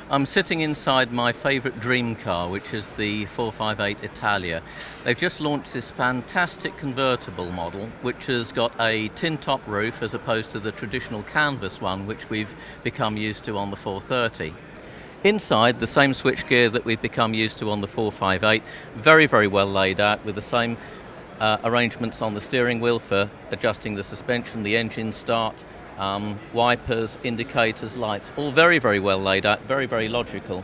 I'm sitting inside my favourite dream car, which is the 458 Italia. They've just launched this fantastic convertible model, which has got a tin top roof as opposed to the traditional canvas one, which we've become used to on the 430. Inside, the same switchgear that we've become used to on the 458, very, very well laid out with the same arrangements on the steering wheel for adjusting the suspension, the engine start, wipers, indicators, lights, all very, very well laid out, very, very logical.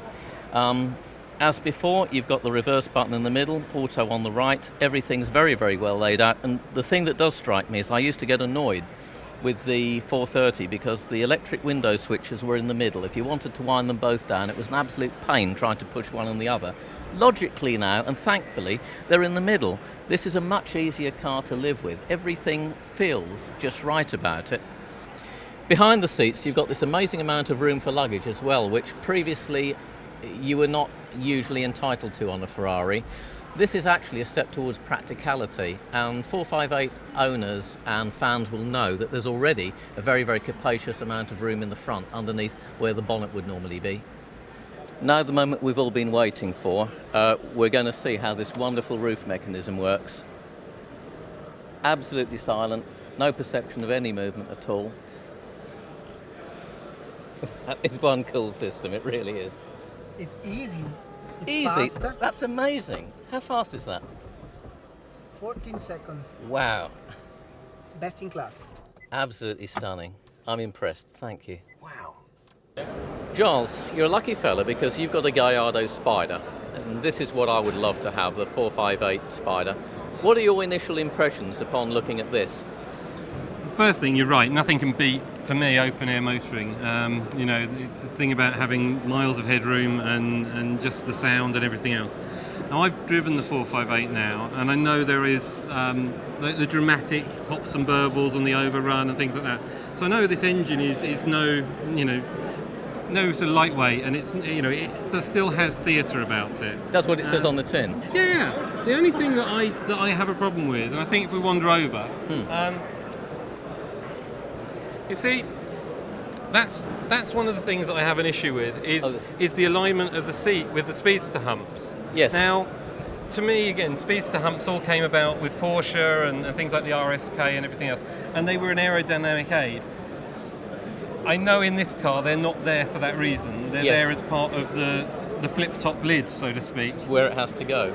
As before, you've got the reverse button in the middle, auto on the right, everything's very, very well laid out, and the thing that does strike me is I used to get annoyed with the 430 because the electric window switches were in the middle. If you wanted to wind them both down, it was an absolute pain trying to push one and the other. Logically now, and thankfully, they're in the middle. This is a much easier car to live with. Everything feels just right about it. Behind the seats, you've got this amazing amount of room for luggage as well, which previously you were not usually entitled to on a Ferrari. This is actually a step towards practicality, and 458 owners and fans will know that there's already a very, very capacious amount of room in the front underneath where the bonnet would normally be. Now the moment we've all been waiting for, we're going to see how this wonderful roof mechanism works. Absolutely silent, no perception of any movement at all. It's one cool system, it really is. It's easy. It's Easy? fast. That's amazing. How fast is that? 14 seconds. Wow. Best in class. Absolutely stunning. I'm impressed. Thank you. Wow. Giles, you're a lucky fella because you've got a Gallardo Spider, and this is what I would love to have, the 458 Spider. What are your initial impressions upon looking at this? First thing, you're right, nothing can beat, for me, open-air motoring. It's a thing about having miles of headroom and just the sound and everything else. Now, I've driven the 458 now, and I know there is the dramatic pops and burbles on the overrun and things like that. So I know this engine is no sort of lightweight, and it still has theatre about it. That's what it says on the tin. Yeah. The only thing that I have a problem with, and I think if we wander over, you see, that's one of the things that I have an issue with is the alignment of the seat with the speedster humps. Yes. Now, to me, again, speedster humps all came about with Porsche and things like the RSK and everything else, and they were an aerodynamic aid. I know in this car they're not there for that reason. They're there as part of the flip-top lid, so to speak. It's where it has to go.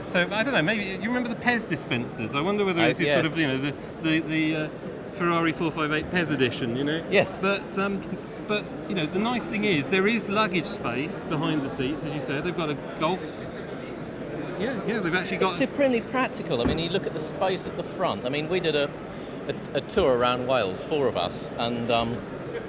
So I don't know. Maybe you remember the Pez dispensers. I wonder whether this is sort of the Ferrari 458 Pez edition. Yes. But the nice thing is there is luggage space behind the seats, as you said. They've got a Golf. Yeah. They've actually got. It's supremely practical. I mean, you look at the space at the front. I mean, we did a tour around Wales, 4 of us, and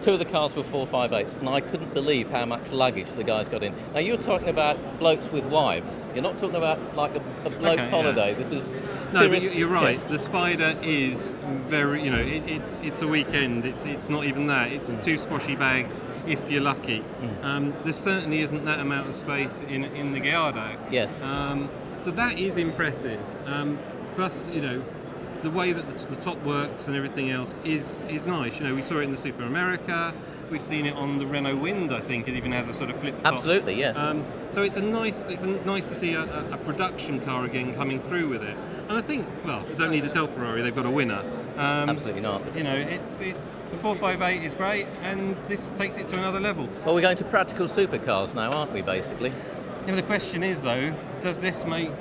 2 of the cars were 458s, and I couldn't believe how much luggage the guys got in. Now, you're talking about blokes with wives. You're not talking about like a bloke's holiday. Yeah. This is no, serious. But you're right. kit. The Spider is very, it's a weekend. It's not even that. It's 2 squashy bags if you're lucky. There certainly isn't that amount of space in the Gallardo. Yes. So that is impressive. Plus, the way that the top works and everything else is nice. We saw it in the Super America. We've seen it on the Renault Wind. I think it even has a sort of flip top. Absolutely, yes. So it's nice to see a production car again coming through with it. And I think, well, you don't need to tell Ferrari they've got a winner. Absolutely not. It's the 458 is great, and this takes it to another level. Well, we're going to practical supercars now, aren't we? Basically. The question is, though, does this make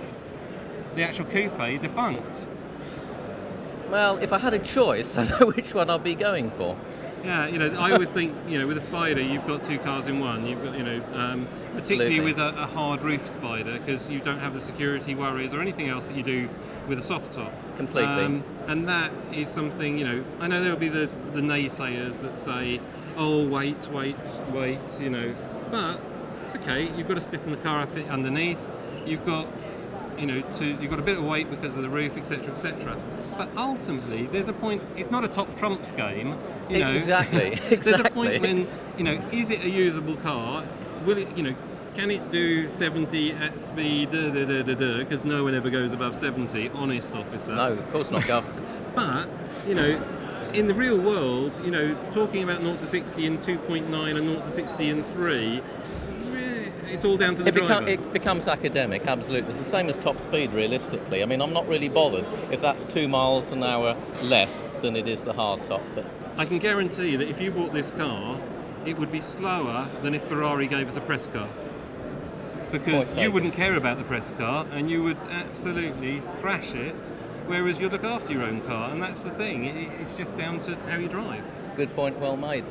the actual coupe defunct? Well, if I had a choice, I know which one I'd be going for. Yeah, I always think, with a Spider, you've got 2 cars in one. You've got, particularly with a hard roof Spider, because you don't have the security worries or anything else that you do with a soft top. Completely. And that is something, I know there'll be the naysayers that say, oh, wait, but, okay, you've got to stiffen the car up underneath. You've got, you've got a bit of weight because of the roof, etc., etc. But ultimately, there's a point. It's not a top trumps game. Exactly. There's a point when is it a usable car? Will it? Can it do 70 at speed? Because no one ever goes above 70. Honest officer. No, of course not, Gov. But in the real world, you know, talking about 0 to 60 in 2.9 and 0 to 60 in 3, it's all down to the driver. It becomes academic, absolutely. It's the same as top speed, realistically. I mean, I'm not really bothered if that's 2 miles an hour less than it is the hard top. But I can guarantee that if you bought this car, it would be slower than if Ferrari gave us a press car. Because you wouldn't care about the press car and you would absolutely thrash it, whereas you look after your own car, and that's the thing. It's just down to how you drive. good point, well made.